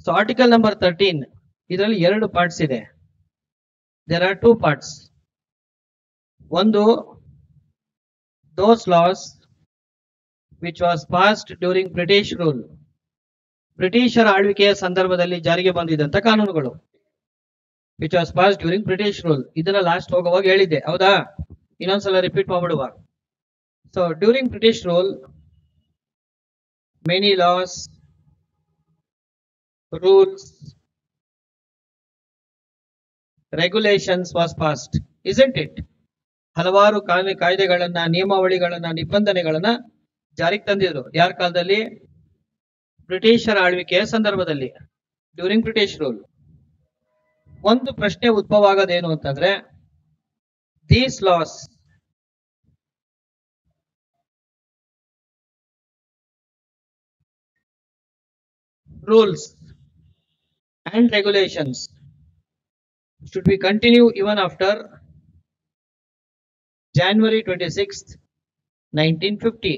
So article number 13 ಇದರಲ್ಲಿ 2 parts ಇದೆ. There are 2 parts. ಒಂದು, those laws which was passed during British rule, ಬ್ರಿಟಿಷರ ಆಳ್ವಿಕೆಯ ಸಂದರ್ಭದಲ್ಲಿ ಜಾರಿಗೆ ಬಂದಿದ್ದಂತ ಕಾನೂನುಗಳು, which was passed during British rule. ಇದನ್ನ ಲಾಸ್ಟ್ ಹೋಗುವಾಗ ಹೇಳಿದ್ದೆ, ಹೌದಾ? ಇನ್ನೊಂದ್ಸಲ ರಿಪೀಟ್ ಮಾಡ್ಬಿಡುವ. So during British rule many laws, rules, regulations was passed, isn't it? ಹಲವಾರು ಕಾಯ್ದೆಗಳನ್ನ, ನಿಯಮಾವಳಿಗಳನ್ನ, ನಿಬಂಧನೆಗಳನ್ನ ಜಾರಿಗೆ ತಂದಿದ್ರು. ಯಾರ ಕಾಲದಲ್ಲಿ? ಬ್ರಿಟಿಷರ ಆಳ್ವಿಕೆಯ ಸಂದರ್ಭದಲ್ಲಿ, ಡ್ಯೂರಿಂಗ್ ಬ್ರಿಟಿಷ್ ರೂಲ್. ಒಂದು ಪ್ರಶ್ನೆ ಉದ್ಭವ ಆಗೋದೇನು ಅಂತಂದ್ರೆ, these loss rules and regulations should be continue even after January 26th, 1950.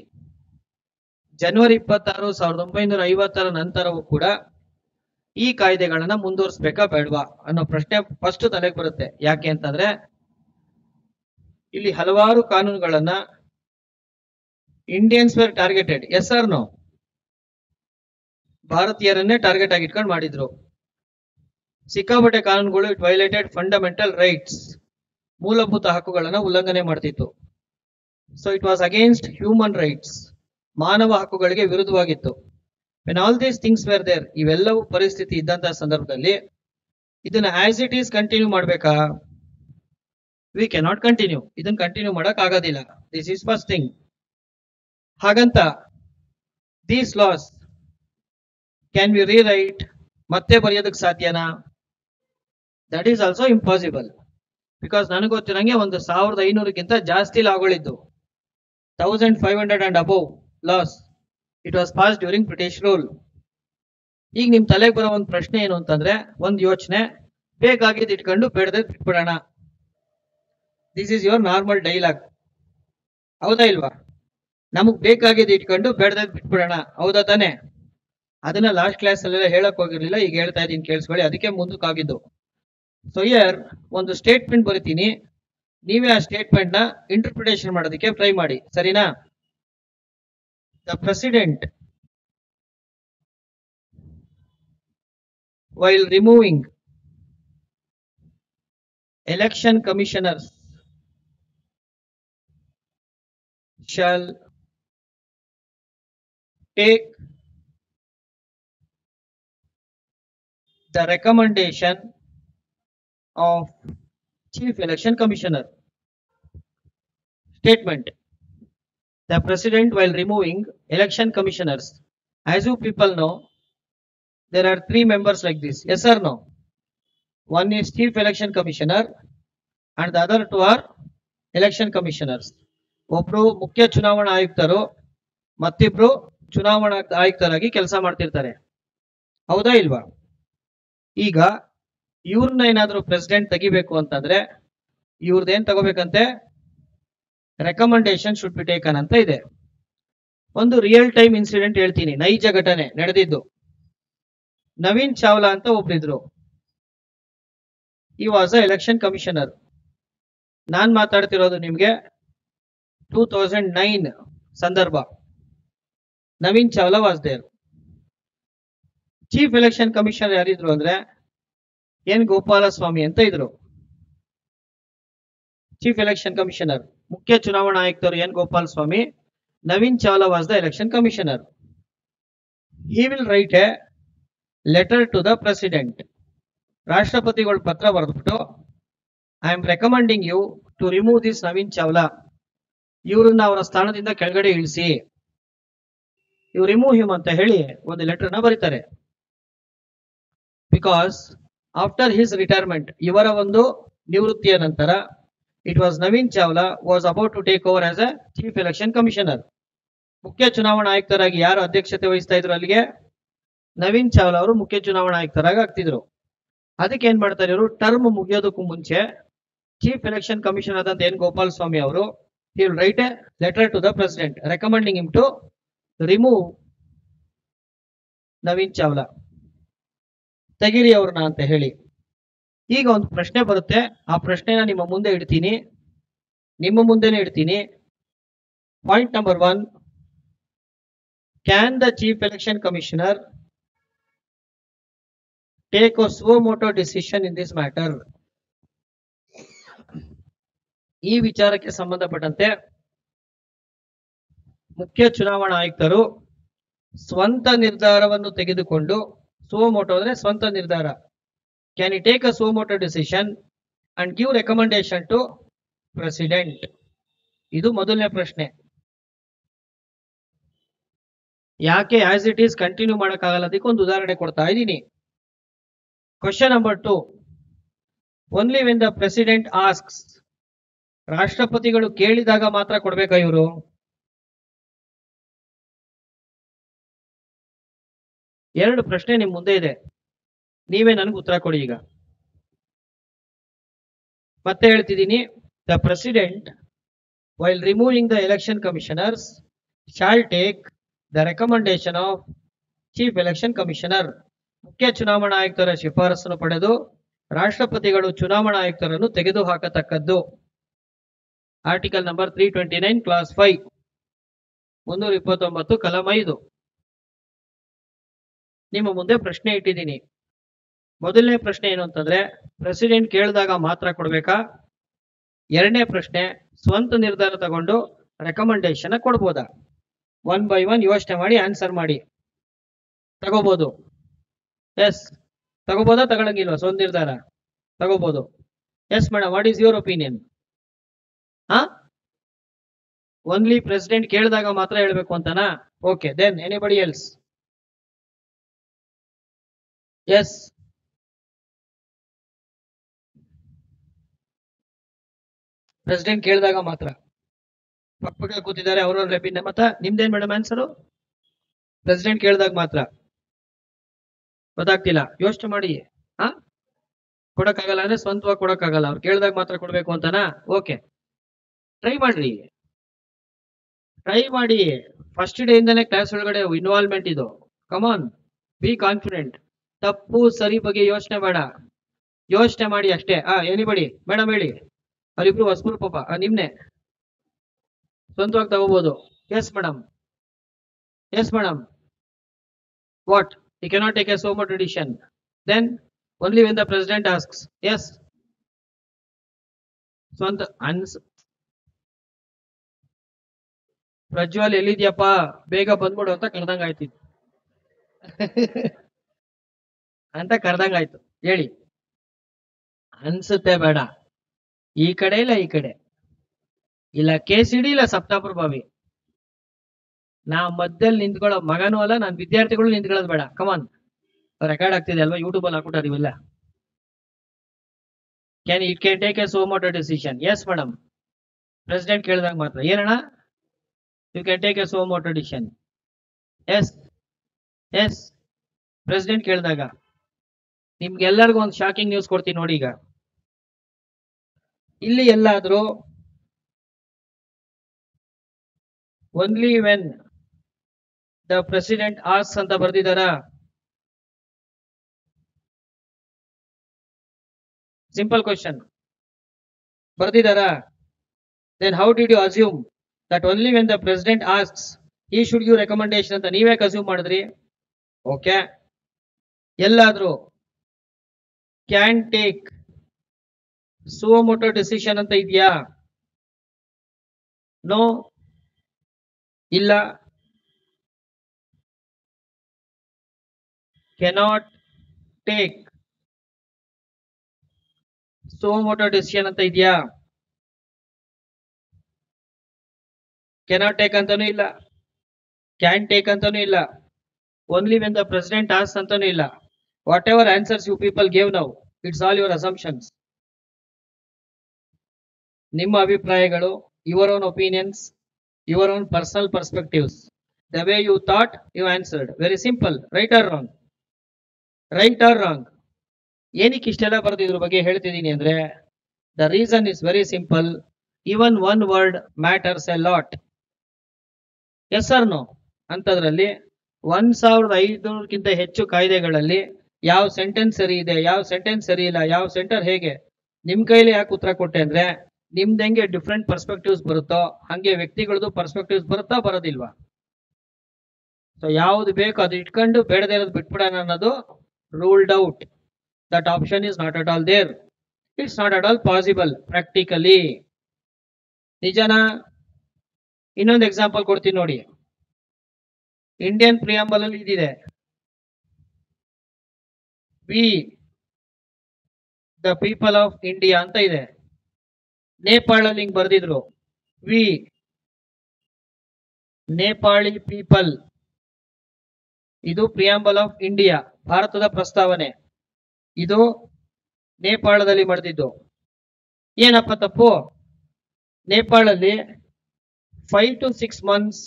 ಜನವರಿ 26, 1950 ನಂತರವೂ ಕೂಡ ಈ ಕಾಯ್ದೆಗಳನ್ನ ಮುಂದುವರಿಸಬೇಕಾ ಬೇಡವಾ ಅನ್ನೋ ಪ್ರಶ್ನೆ ಫಸ್ಟ್ ತಲೆಗೆ ಬರುತ್ತೆ. ಯಾಕೆ ಅಂತಂದ್ರೆ, ಇಲ್ಲಿ ಹಲವಾರು ಕಾನೂನುಗಳನ್ನ Indians were targeted. Yes or no? ಭಾರತೀಯರನ್ನೇ ಟಾರ್ಗೆಟ್ ಆಗಿ ಇಟ್ಕೊಂಡು ಮಾಡಿದ್ರು. ಸಿಕ್ಕಾಪಟ್ಟೆ ಕಾನೂನುಗಳು ಇಟ್ ವೈಲೇಟೆಡ್ ಫಂಡಮೆಂಟಲ್ ರೈಟ್ಸ್, ಮೂಲಭೂತ ಹಕ್ಕುಗಳನ್ನ ಉಲ್ಲಂಘನೆ ಮಾಡ್ತಿತ್ತು. So it was against human rights, ಮಾನವ ಹಕ್ಕುಗಳಿಗೆ ವಿರುದ್ಧವಾಗಿತ್ತು. When all these things were there, ಇವೆಲ್ಲವೂ ಪರಿಸ್ಥಿತಿ ಇದ್ದಂತಹ ಸಂದರ್ಭದಲ್ಲಿ ಇದನ್ನ ಆಸ್ ಇಟ್ ಈಸ್ ಕಂಟಿನ್ಯೂ ಮಾಡ್ಬೇಕಾ? We cannot continue. ಇದನ್ನ ಕಂಟಿನ್ಯೂ ಮಾಡಕ್ ಆಗೋದಿಲ್ಲ. This is first thing. ಹಾಗಂತ these laws can we rewrite, ಮತ್ತೆ ಬರೆಯೋದಕ್ಕೆ ಸಾಧ್ಯನಾ? That is also impossible. Because ನನಗೆ ಗೊತ್ತಿರಂಗೆ 1500ಕ್ಕಿಂತ ಜಾಸ್ತಿ ಲಾಗಳಿದ್ದು, 1500 and above laws. It was passed during British rule. ಈಗ ನಿಮ್ ತಲೆಗೆ ಬರೋ ಒಂದು ಪ್ರಶ್ನೆ ಏನು ಅಂತಂದ್ರೆ, ಒಂದು ಯೋಚನೆ, ಬೇಕಾಗಿದ್ದು ಇಟ್ಕೊಂಡು ಬೇಡದ ಬಿಟ್ಬಿಡೋಣ. This is your normal dialogue, ಹೌದಾ ಇಲ್ವಾ? ನಮಗ್ ಬೇಕಾಗಿದ್ದು ಇಟ್ಕೊಂಡು ಬೇಡದ ಬಿಟ್ಬಿಡೋಣ, ಹೌದಾ ತಾನೆ? ಅದನ್ನ ಲಾಸ್ಟ್ ಕ್ಲಾಸ್ ಅಲ್ಲೆಲ್ಲ ಹೇಳಕ್ ಹೋಗಿರ್ಲಿಲ್ಲ, ಈಗ ಹೇಳ್ತಾ ಇದೀನಿ, ಕೇಳಿಸ್ಕೊಳ್ಳಿ. ಅದಕ್ಕೆ ಮುಂದಕ್ಕಾಗಿದ್ದು. ಸೊ ಇಯರ್ ಒಂದು ಸ್ಟೇಟ್ಮೆಂಟ್ ಬರೀತೀನಿ, ನೀವೇ ಆ ಸ್ಟೇಟ್ಮೆಂಟ್ ನ ಇಂಟರ್ಪ್ರಿಟೇಷನ್ ಮಾಡೋದಕ್ಕೆ ಟ್ರೈ ಮಾಡಿ, ಸರಿನಾ? The president while removing election commissioners shall take the recommendation of Chief Election Commissioner. Statement: the President, while removing election commissioners, as you people know, there are 3 members like this. Yes or no? One is Chief Election Commissioner and the other 2 are election commissioners. ಒಬ್ರು ಮುಖ್ಯ ಚುನಾವಣಾ ಆಯುಕ್ತರು, ಮತ್ತಿಬ್ರು ಚುನಾವಣಾ ಆಯುಕ್ತರಾಗಿ ಕೆಲಸ ಮಾಡ್ತಿರ್ತಾರೆ, ಹೌದಾ ಇಲ್ವಾ? ಈಗ ಇವ್ರನ್ನ ಏನಾದ್ರು ಪ್ರೆಸಿಡೆಂಟ್ ತೆಗಿಬೇಕು ಅಂತಂದ್ರೆ ಇವ್ರದ್ದೇನ್ ತಗೋಬೇಕಂತೆ? ರೆಕಮೆಂಡೇಶನ್ ಶುಡ್ ಬಿ ಟೇಕನ್ ಅಂತ ಇದೆ. ಒಂದು ರಿಯಲ್ ಟೈಮ್ ಇನ್ಸಿಡೆಂಟ್ ಹೇಳ್ತೀನಿ, ನೈಜ ಘಟನೆ ನಡೆದಿದ್ದು. ನವೀನ್ ಚಾವ್ಲಾ ಅಂತ ಒಬ್ರಿದ್ರು, he was a election commissioner. ನಾನ್ ಮಾತಾಡ್ತಿರೋದು ನಿಮ್ಗೆ 2009 ಸಂದರ್ಭ. Naveen Chawla was there. Chief election commissioner ಯಾರಿದ್ರು ಅಂದ್ರೆ ಎನ್ ಗೋಪಾಲಸ್ವಾಮಿ ಅಂತ ಇದ್ರು. ಚೀಫ್ ಎಲೆಕ್ಷನ್ ಕಮಿಷನರ್, ಮುಖ್ಯ ಚುನಾವಣಾ ಆಯುಕ್ತರು N Gopalaswamy. Naveen Chawla was the election commissioner. He will write a letter to the president. ರಾಷ್ಟ್ರಪತಿಗಳು ಪತ್ರ ಬರೆದ್ಬಿಟ್ಟು, I am recommending you to remove this Naveen Chawla. ಇವ್ರನ್ನ ಅವರ ಸ್ಥಾನದಿಂದ ಕೆಳಗಡೆ ಇಳಿಸಿ, ಯು ರಿಮೂವ್ ಹಿಮ್ ಅಂತ ಹೇಳಿ ಒಂದು ಲೆಟರ್ನ ಬರೀತಾರೆ. ಬಿಕಾಸ್ ಆಫ್ಟರ್ ಹಿಸ್ ರಿಟೈರ್ಮೆಂಟ್, ಇವರ ಒಂದು ನಿವೃತ್ತಿಯ ನಂತರ, it was Naveen Chawla was about to take over as a chief election commissioner. ಮುಖ್ಯ ಚುನಾವಣಾ ಆಯುಕ್ತರಾಗಿ ಯಾರು ಅಧ್ಯಕ್ಷತೆ ವಹಿಸ್ತಾ ಇದ್ರು ಅಲ್ಲಿಗೆ? ನವೀನ್ ಚಾವ್ಲಾ ಅವರು ಮುಖ್ಯ ಚುನಾವಣಾ ಆಯುಕ್ತರಾಗಿ ಆಗ್ತಿದ್ರು. ಅದಕ್ಕೆ ಏನ್ ಮಾಡ್ತಾರೆ ಇವರು, ಟರ್ಮ್ ಮುಗಿಯೋದಕ್ಕೂ ಮುಂಚೆ ಚೀಫ್ ಎಲೆಕ್ಷನ್ ಕಮಿಷನರ್ ಆದಂತ ಎನ್ ಗೋಪಾಲಸ್ವಾಮಿ ಅವರು, he will write a letter to the president recommending him to remove Naveen Chawla. ತೆಗಿರಿ ಅವ್ರನ್ನ ಅಂತ ಹೇಳಿ. ಈಗ ಒಂದು ಪ್ರಶ್ನೆ ಬರುತ್ತೆ, ಆ ಪ್ರಶ್ನೆನ ನಿಮ್ಮ ಮುಂದೆ ಇಡ್ತೀನಿ, ನಿಮ್ಮ ಮುಂದೆನೆ ಇಡ್ತೀನಿ. Point number 1, can the chief election commissioner take a suo moto decision in this matter? ಈ ವಿಚಾರಕ್ಕೆ ಸಂಬಂಧಪಟ್ಟಂತೆ ಮುಖ್ಯ ಚುನಾವಣಾ ಆಯುಕ್ತರು ಸ್ವಂತ ನಿರ್ಧಾರವನ್ನು ತೆಗೆದುಕೊಂಡು, suo moto ಅಂದ್ರೆ ಸ್ವಂತ ನಿರ್ಧಾರ, can he take a suo moto decision and give recommendation to president? ಇದು ಮೊದಲನೇ ಪ್ರಶ್ನೆ. ಯಾಕೆ ಆಸ್ ಇಟ್ ಈಸ್ ಕಂಟಿನ್ಯೂ ಮಾಡಕ್ಕಾಗಲ್ಲ, ಅದಕ್ಕೆ ಒಂದು ಉದಾಹರಣೆ ಕೊಡ್ತಾ ಇದ್ದೀನಿ. Question number 2, only when the president asks, ರಾಷ್ಟ್ರಪತಿಗಳು ಕೇಳಿದಾಗ ಮಾತ್ರ ಕೊಡ್ಬೇಕಾ ಇವರು? ಎರಡು ಪ್ರಶ್ನೆ ನಿಮ್ ಮುಂದೆ ಇದೆ, ನೀವೇ ನನಗೆ ಉತ್ತರ ಕೊಡಿ. ಈಗ ಮತ್ತೆ ಹೇಳ್ತಿದ್ದೀನಿ, the president while removing the election commissioners shall take the recommendation of chief election commissioner. ಮುಖ್ಯ ಚುನಾವಣಾ ಆಯುಕ್ತರ ಶಿಫಾರಸನ್ನು ಪಡೆದು ರಾಷ್ಟ್ರಪತಿಗಳು ಚುನಾವಣಾ ಆಯುಕ್ತರನ್ನು ತೆಗೆದುಹಾಕತಕ್ಕದ್ದು. ಆರ್ಟಿಕಲ್ ನಂಬರ್ 329 ಕ್ಲಾಸ್ 5, 329 ಕಲಂ 5. ನಿಮ್ಮ ಮುಂದೆ ಪ್ರಶ್ನೆ ಇಟ್ಟಿದ್ದೀನಿ. ಮೊದಲನೇ ಪ್ರಶ್ನೆ ಏನು ಅಂತಂದ್ರೆ, ಪ್ರೆಸಿಡೆಂಟ್ ಕೇಳಿದಾಗ ಮಾತ್ರ ಕೊಡ್ಬೇಕಾ? ಎರಡನೇ ಪ್ರಶ್ನೆ, ಸ್ವಂತ ನಿರ್ಧಾರ ತಗೊಂಡು ರೆಕಮೆಂಡೇಶನ್ ಕೊಡ್ಬೋದಾ? 1 by 1 ಯೋಚನೆ ಮಾಡಿ ಆನ್ಸರ್ ಮಾಡಿ. ತಗೋಬಹುದು, ಎಸ್. ತಗೋಬೋದಾ, ತಗೊಳಂಗಿಲ್ವಾ? ಸ್ವಂತ ನಿರ್ಧಾರ ತಗೋಬಹುದು. Yes madam, what is your opinion? Only president ಕೇಳಿದಾಗ ಮಾತ್ರ ಹೇಳ್ಬೇಕು ಅಂತನಾ? Okay, then anybody else? Yes, president ಕೇಳಿದಾಗ ಮಾತ್ರ. ಪಕ್ಕ ಕೂತಿದ್ದಾರೆ ಅವರವ್ರ ರೆಪಿನ ಮತ. ನಿಮ್ದೇನ್ ಮೇಡಮ್ ಆನ್ಸರು? ಪ್ರೆಸಿಡೆಂಟ್ ಕೇಳಿದಾಗ ಮಾತ್ರ. ಗೊತ್ತಾಗ್ತಿಲ್ಲ, ಯೋಚನೆ ಮಾಡಿ. ಕೊಡಕ್ಕಾಗಲ್ಲ ಅಂದ್ರೆ ಸ್ವಂತವಾಗಿ ಕೊಡಕ್ಕಾಗಲ್ಲ, ಅವ್ರು ಕೇಳಿದಾಗ ಮಾತ್ರ ಕೊಡ್ಬೇಕು ಅಂತನಾ? ಓಕೆ, ಟ್ರೈ ಮಾಡ್ರಿ, ಟ್ರೈ ಮಾಡಿ. ಫಸ್ಟ್ ಡೇ ಇಂದಾನೆ ಕ್ಲಾಸ್ ಒಳಗಡೆ ಇನ್ವಾಲ್ವ್ಮೆಂಟ್ ಇದು. ಕಮಾನ್, ಬಿ ಕಾನ್ಫಿಡೆಂಟ್. ತಪ್ಪು ಸರಿ ಬಗ್ಗೆ ಯೋಚನೆ ಬೇಡ, ಯೋಚನೆ ಮಾಡಿ ಅಷ್ಟೇ. ಎನಿಬಡಿ ಮೇಡಮ್ ಹೇಳಿ. ಅವರಿಬ್ರು ಹೊಸಬ್ರು ಪಾಪ, ನಿಮ್ನೆ ಸ್ವಂತವಾಗಿ ತಗೋಬಹುದು. Yes madam, yes madam. What? You cannot take a suo moto decision. Then only when the president asks. Yes, ಸ್ವಂತ ಪ್ರಜ್ವಲ್ ಎಲ್ಲಿದ್ಯಪ್ಪ, ಬೇಗ ಬಂದ್ಬಿಡು ಅಂತ ಕರೆದಂಗಾಯ್ತು ಅಂತ ಕರೆದಂಗಾಯ್ತು. ಹೇಳಿ. ಅನ್ಸುತ್ತೆ ಬೇಡ, ಈ ಕಡೆ ಇಲ್ಲ ಈ ಕಡೆ ಇಲ್ಲ, KCD ಇಲ್ಲ ಸಪ್ತಾಪುರ ಬಾವಿ. ನಾ ಮಧ್ಯದಲ್ಲಿ ನಿಂತ್ಕೊಳ್ಳೋ ಮಗನೂ ಅಲ್ಲ, ನಾನು ವಿದ್ಯಾರ್ಥಿಗಳು ನಿಂತ್ಕೊಳ್ಳೋದು ಬೇಡ. ಕಮಾನ್, ರೆಕಾರ್ಡ್ ಆಗ್ತಿದೆ ಅಲ್ವಾ, ಯೂಟ್ಯೂಬ್ ಅಲ್ಲಿ ಹಾಕ್ಬಿಟ್ಟಾರ ಇವೆಲ್ಲ. It can take a suo moto decision. Yes madam, president ಕೇಳಿದಾಗ ಮಾತ್ರ. ಏನಣ್ಣ? You can take a suo moto decision. Yes, yes, president ಕೇಳಿದಾಗ. ನಿಮ್ಗೆಲ್ಲರಿಗೂ ಒಂದು ಶಾಕಿಂಗ್ ನ್ಯೂಸ್ ಕೊಡ್ತೀನಿ ನೋಡಿ. ಈಗ ಇಲ್ಲಿ ಎಲ್ಲಾದ್ರೂ only when the president asks ಅಂತ ಬರ್ದಿದಾರಾ? ಸಿಂಪಲ್ ಕ್ವಶನ್ ಬರ್ದಿದಾರಾ? Then how did you assume that only when the president asks he should give recommendation ಅಂತ ನೀವ್ಯಾಕೆ ಅಸ್ಯೂಮ್ ಮಾಡಿದ್ರಿ? ಓಕೆ, ಎಲ್ಲಾದ್ರೂ can take suo moto decision ಅಂತ ಇದೆಯಾ? ನೋ, ಇಲ್ಲ. Cannot take suo moto decision ಅಂತ ಇದೆಯಾ? ಕೆನಾಟ್ ಟೇಕ್ ಅಂತಾನೂ ಇಲ್ಲ, ಕ್ಯಾನ್ ಟೇಕ್ ಅಂತಾನೂ ಇಲ್ಲ, only when the president asks ಅಂತಾನೂ ಇಲ್ಲ. Whatever answers you people gave now, it's all your assumptions. ನಿಮ್ಮ ಅಭಿಪ್ರಾಯಗಳು, your own opinions, your own personal perspectives. The way you thought you answered. Very simple. Right or wrong? Right or wrong? ಏನಕ್ಕೆ ಇಷ್ಟೆಲ್ಲ ಬರೆದು ಇದ್ರ ಬಗ್ಗೆ ಹೇಳ್ತಿದ್ದೀನಿ ಅಂದ್ರೆ, the reason is very simple. Even one word matters a lot. Yes or no ಅಂತದ್ರಲ್ಲಿ 1500ಕ್ಕಿಂತ ಹೆಚ್ಚು ಕಾಯ್ದೆಗಳಲ್ಲಿ ಯಾವ ಸೆಂಟೆನ್ಸ್ ಸರಿ ಇದೆ, ಯಾವ ಸೆಂಟೆನ್ಸ್ ಸರಿ ಇಲ್ಲ, ಯಾವ ಸೆಂಟರ್ ಹೇಗೆ. ನಿಮ್ ಕೈಲಿ ಯಾಕೆ ಉತ್ತರ ಕೊಟ್ಟೆ ಅಂದ್ರೆ, ನಿಮ್ದು ಹೆಂಗೆ ಡಿಫ್ರೆಂಟ್ ಪರ್ಸ್ಪೆಕ್ಟಿವ್ಸ್ ಬರುತ್ತೋ ಹಂಗೆ ವ್ಯಕ್ತಿಗಳದ್ದು ಪರ್ಸ್ಪೆಕ್ಟಿವ್ಸ್ ಬರುತ್ತಾ ಬರೋದಿಲ್ವಾ. ಸೊ ಯಾವ್ದು ಬೇಕು ಅದು ಇಟ್ಕೊಂಡು ಬೇಡದೇ ಇರೋದು ಬಿಟ್ಬಿಡೋಣ ಅನ್ನೋದು ruled out. That option is not at all there. It's not at all possible practically. ನಿಜನಾ? ಇನ್ನೊಂದು ಎಕ್ಸಾಂಪಲ್ ಕೊಡ್ತೀನಿ ನೋಡಿ. ಇಂಡಿಯನ್ ಪ್ರಿಯಾಂಬಲ್ ಅಲ್ಲಿ ಇದಿದೆ, we the people of India ಅಂತ ಇದೆ. ನೇಪಾಳಲ್ಲಿ ಹಿಂಗ್ ಬರ್ದಿದ್ರು, ವಿ ನೇಪಾಳಿ ಪೀಪಲ್. ಇದು ಪ್ರಿಯಾಂಬಲ್ ಆಫ್ ಇಂಡಿಯಾ, ಭಾರತದ ಪ್ರಸ್ತಾವನೆ. ಇದು ನೇಪಾಳದಲ್ಲಿ ಮಾಡಿದ್ದು. ಏನಪ್ಪ ತಪ್ಪು? ನೇಪಾಳಲ್ಲಿ 5 to 6 months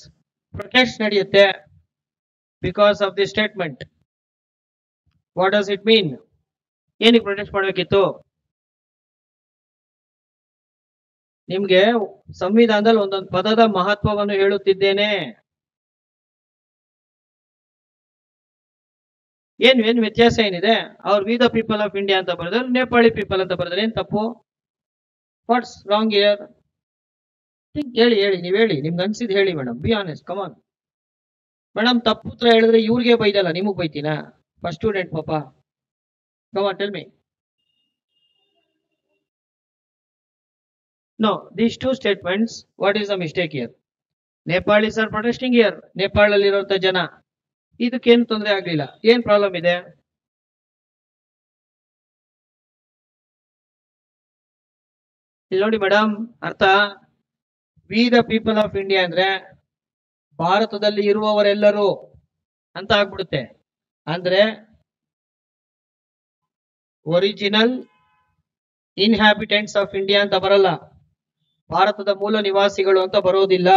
ಪ್ರೊಟೆಸ್ಟ್ ನಡೆಯುತ್ತೆ because of the statement. What does it mean? ಏನಕ್ಕೆ ಪ್ರೊಟೆಸ್ಟ್ ಮಾಡಬೇಕಿತ್ತು? ನಿಮ್ಗೆ ಸಂವಿಧಾನದಲ್ಲಿ ಒಂದೊಂದು ಪದದ ಮಹತ್ವವನ್ನು ಹೇಳುತ್ತಿದ್ದೇನೆ. ಏನ್ ವ್ಯತ್ಯಾಸ ಏನಿದೆ? ಅವ್ರು V the people of India ಅಂತ ಬರೆದ್ರೆ, ನೇಪಾಳಿ ಪೀಪಲ್ ಅಂತ ಬರೆದ್ರೆ ಏನ್ ತಪ್ಪು? What's wrong here? ಹೇಳಿ ನೀವ್ ಹೇಳಿ, ನಿಮ್ಗೆ ಅನ್ಸಿದ್ ಹೇಳಿ madam. Be honest, come on madam. ತಪ್ಪು ಉತ್ತರ ಹೇಳಿದ್ರೆ ಇವ್ರಿಗೆ ಬೈದಲ್ಲ, ನಿಮಗ್ ಬೈತೀನಾ? ಫಸ್ಟ್ ಸ್ಟೂಡೆಂಟ್ ಪಾಪ, come on tell me. No, these two statements, what is the mistake here? Nepalis are protesting here. Nepal alliruವಂತ ಜನ, ಇದಕ್ಕೇನು ತೊಂದರೆ ಆಗ್ಲಿಲ್ಲ. ಏನ್ ಪ್ರಾಬ್ಲಮ್ ಇದೆ? ಇಲ್ಲಿ ನೋಡಿ ಮೇಡಮ್, ಅರ್ಥ V the people of India ಅಂದ್ರೆ ಭಾರತದಲ್ಲಿ ಇರುವವರೆಲ್ಲರೂ ಅಂತ ಆಗ್ಬಿಡುತ್ತೆ. ಅಂದ್ರೆ ಒರಿಜಿನಲ್ ಇನ್ಹ್ಯಾಬಿಟೆಂಟ್ಸ್ ಆಫ್ ಇಂಡಿಯಾ ಅಂತ ಬರಲ್ಲ, ಭಾರತದ ಮೂಲ ನಿವಾಸಿಗಳು ಅಂತ ಬರೋದಿಲ್ಲ.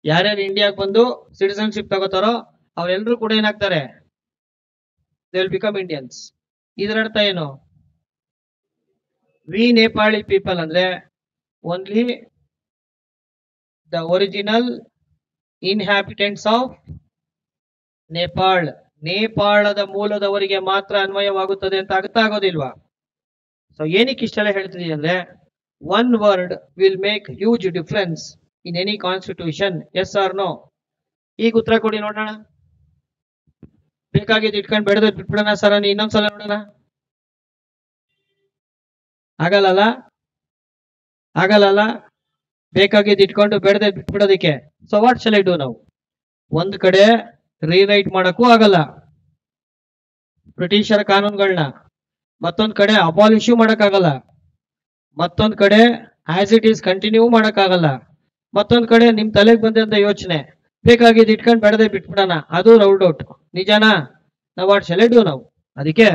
ಯಾರ್ಯಾರು ಇಂಡಿಯಾಗೆ ಬಂದು ಸಿಟಿಸನ್ಶಿಪ್ ತಗೋತಾರೋ ಅವರೆಲ್ಲರೂ ಕೂಡ ಏನಾಗ್ತಾರೆ? They will become Indians. ಇದರ ಅರ್ಥ ಏನು? ವಿ ನೇಪಾಳಿ ಪೀಪಲ್ ಅಂದ್ರೆ only the original inhabitants of Nepal. ನೇಪಾಳದ ಮೂಲದವರಿಗೆ ಮಾತ್ರ ಅನ್ವಯವಾಗುತ್ತದೆ ಅಂತ ಅರ್ಥ ಆಗೋದಿಲ್ವಾ? ಸೊ ಏನಕ್ಕೆ ಇಷ್ಟೆಲ್ಲ ಹೇಳ್ತಿದೀನಿ ಅಂದ್ರೆ, one word will make huge difference in any constitution. Yes or no? ಈಗ ಉತ್ತರ ಕೊಡಿ ನೋಡೋಣ. ಬೇಕಾಗಿದ್ದು ಇಟ್ಕೊಂಡು ಬೆಳೆದ ಬಿಟ್ಬಿಡೋಣ ಸರ್, ಇನ್ನೊಂದ್ಸಲ ನೋಡೋಣ. ಆಗಲ್ಲ. ಬೇಕಾಗಿದ್ದು ಇಟ್ಕೊಂಡು ಬೆಳೆದ ಬಿಟ್ಬಿಡೋದಿಕ್ಕೆ. So what shall I do ನಾವು? ಒಂದ್ ಕಡೆ ರೀರೈಟ್ ಮಾಡಕ್ಕೂ ಆಗಲ್ಲ ಬ್ರಿಟಿಷರ ಕಾನೂನುಗಳನ್ನ, ಮತ್ತೊಂದ್ ಕಡೆ ಅಬಾಲಿಷ್ ಮಾಡಕ್ಕಾಗಲ್ಲ, ಮತ್ತೊಂದ್ ಕಡೆ ಆಸ್ ಇಟ್ ಈಸ್ ಕಂಟಿನ್ಯೂ ಮಾಡಕ್ಕಾಗಲ್ಲ, ಮತ್ತೊಂದ್ ಕಡೆ ನಿಮ್ ತಲೆಗೆ ಬಂದಂತ ಯೋಚನೆ ಬೇಕಾಗಿದ್ದು ಇಟ್ಕೊಂಡು ಬೆಳೆದೇ ಬಿಟ್ಬಿಡೋಣ, ಅದು ರೌಲ್ಡ್ ಔಟ್. ನಿಜಾನಾ? ನಾವು ವಾಟ್ ಶಾಲ್ ಐ ಡೂ ನಾವು? ಅದಕ್ಕೆ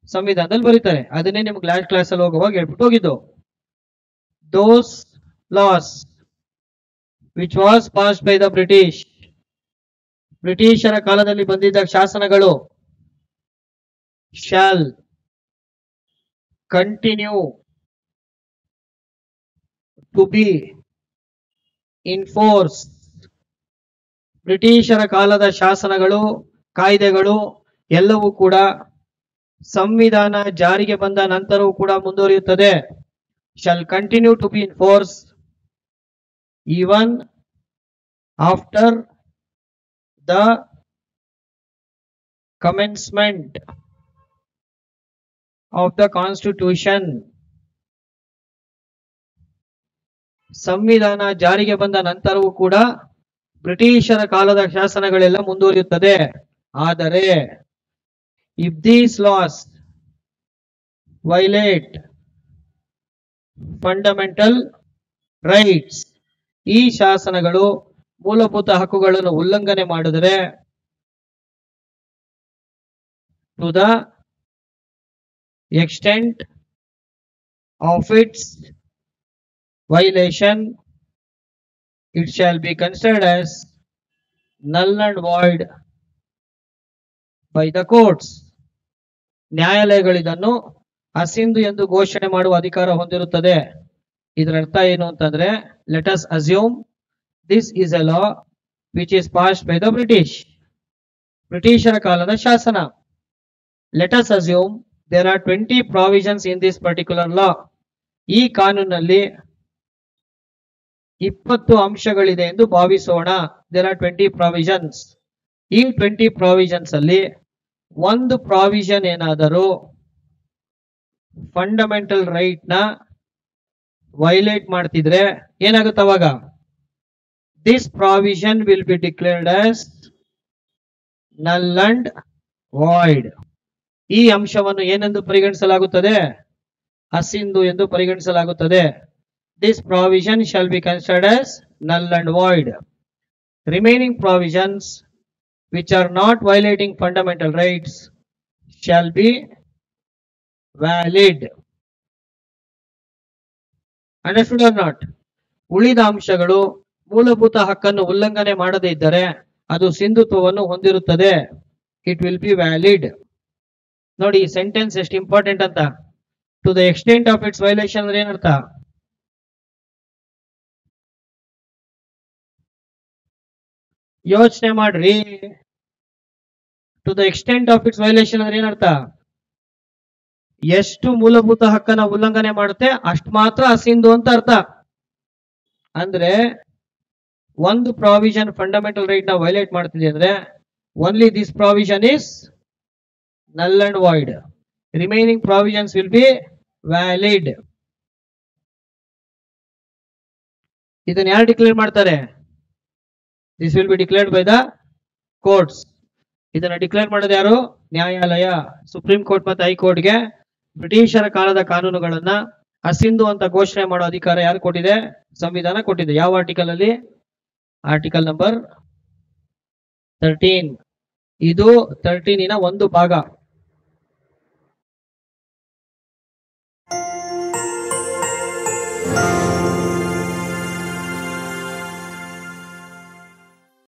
ಸಂವಿಧಾನದಲ್ಲಿ ಬರೀತಾರೆ. ಅದನ್ನೇ ನಿಮ್ಗೆ ಲಾಸ್ಟ್ ಕ್ಲಾಸ್ ಅಲ್ಲಿ ಹೋಗುವಾಗ ಹೇಳ್ಬಿಟ್ಟು ಹೋಗಿದ್ದು. Those laws which was passed by the British, ಬ್ರಿಟಿಷರ ಕಾಲದಲ್ಲಿ ಬಂದಿದ್ದ ಶಾಸನಗಳು shall continue to be in force. ಬ್ರಿಟಿಷರ ಕಾಲದ ಶಾಸನಗಳು, ಕಾಯ್ದೆಗಳು ಎಲ್ಲವೂ ಕೂಡ ಸಂವಿಧಾನ ಜಾರಿಗೆ ಬಂದ ನಂತರವೂ ಕೂಡ ಮುಂದುವರಿಯುತ್ತದೆ. Shall continue to be in force even after the commencement of the constitution. ಸಂವಿಧಾನ ಜಾರಿಗೆ ಬಂದ ನಂತರವೂ ಕೂಡ ಬ್ರಿಟಿಷರ ಕಾಲದ ಶಾಸನಗಳೆಲ್ಲ ಮುಂದುವರಿಯುತ್ತದೆ. ಆದರೆ if these laws violate fundamental rights, ಈ ಶಾಸನಗಳು ಮೂಲಭೂತ ಹಕ್ಕುಗಳನ್ನು ಉಲ್ಲಂಘನೆ ಮಾಡಿದರೆ, to the extent of its violation, it shall be considered as null and void by the courts. ನ್ಯಾಯಾಲಯಗಳಿದನ್ನು ಅಸಿಂಧು ಎಂದು ಘೋಷಣೆ ಮಾಡುವ ಅಧಿಕಾರ ಹೊಂದಿರುತ್ತದೆ. ಇದರ ಅರ್ಥ ಏನು ಅಂತಂದ್ರೆ, let us assume this is a law which is passed by the British. ಬ್ರಿಟಿಷರ ಕಾಲದ ಶಾಸನ. Let us assume there are 20 provisions in this particular law. ಈ ಕಾನೂನಲ್ಲಿ 20 ಅಂಶಗಳಿದೆ ಎಂದು ಭಾವಿಸೋಣ. There are 20 provisions. ಈ 20 provisions ಅಲ್ಲಿ ಒಂದು ಪ್ರಾವಿಷನ್ ಏನಾದರೂ ಫಂಡಮೆಂಟಲ್ ರೈಟ್ ನ ವೈಲೇಟ್ ಮಾಡ್ತಿದ್ರೆ ಏನಾಗುತ್ತೆ ಅವಾಗ? This provision will be declared as null and void. ಈ ಅಂಶವನ್ನು ಏನೆಂದು ಪರಿಗಣಿಸಲಾಗುತ್ತದೆ? ಅಸಿಂಧು ಎಂದು ಪರಿಗಣಿಸಲಾಗುತ್ತದೆ. This provision shall be considered as null and void. Remaining provisions which are not violating fundamental rights shall be valid. Understood or not? ಉಳಿದ ಅಂಶಗಳು ಮೂಲಭೂತ ಹಕ್ಕನ್ನು ಉಲ್ಲಂಘನೆ ಮಾಡದೇ ಇದ್ದರೆ ಅದು ಸಿಂಧುತ್ವವನ್ನು ಹೊಂದಿರುತ್ತದೆ. It will be valid. ನೋಡಿ ಈ ಸೆಂಟೆನ್ಸ್ ಎಷ್ಟು ಇಂಪಾರ್ಟೆಂಟ್ ಅಂತ. To the extent of its violation ಅಂದ್ರೆ ಏನರ್ಥ? ಯೋಚನೆ ಮಾಡ್ರಿ. To the extent of its violation ಅಂದ್ರೆ ಏನರ್ಥ? ಎಷ್ಟು ಮೂಲಭೂತ ಹಕ್ಕನ್ನ ಉಲ್ಲಂಘನೆ ಮಾಡುತ್ತೆ ಅಷ್ಟು ಮಾತ್ರ ಅಸಿಂಧು ಅಂತ ಅರ್ಥ. ಅಂದ್ರೆ ಒಂದು ಪ್ರಾವಿಷನ್ ಫಂಡಮೆಂಟಲ್ ರೈಟ್ ನ ವೈಲೇಟ್ ಮಾಡ್ತಿದೆ ಅಂದ್ರೆ only this provision is null and void. Remaining provisions will be valid. ಇದನ್ನ ಯಾರು ಡಿಕ್ಲೇರ್ ಮಾಡ್ತಾರೆ? This will be declared by the courts. ಇದನ್ನ ಡಿಕ್ಲೇರ್ ಮಾಡೋದು ಯಾರು? ನ್ಯಾಯಾಲಯ. ಸುಪ್ರೀಂ ಕೋರ್ಟ್ ಮತ್ತು ಹೈಕೋರ್ಟ್ಗೆ ಬ್ರಿಟಿಷರ ಕಾಲದ ಕಾನೂನುಗಳನ್ನ ಅಸಿಂಧು ಅಂತ ಘೋಷಣೆ ಮಾಡೋ ಅಧಿಕಾರ ಯಾರು ಕೊಟ್ಟಿದೆ? ಸಂವಿಧಾನ ಕೊಟ್ಟಿದೆ. ಯಾವ ಆರ್ಟಿಕಲ್ ಅಲ್ಲಿ? Article number 13. ಇದು 13ನ ಒಂದು ಭಾಗ.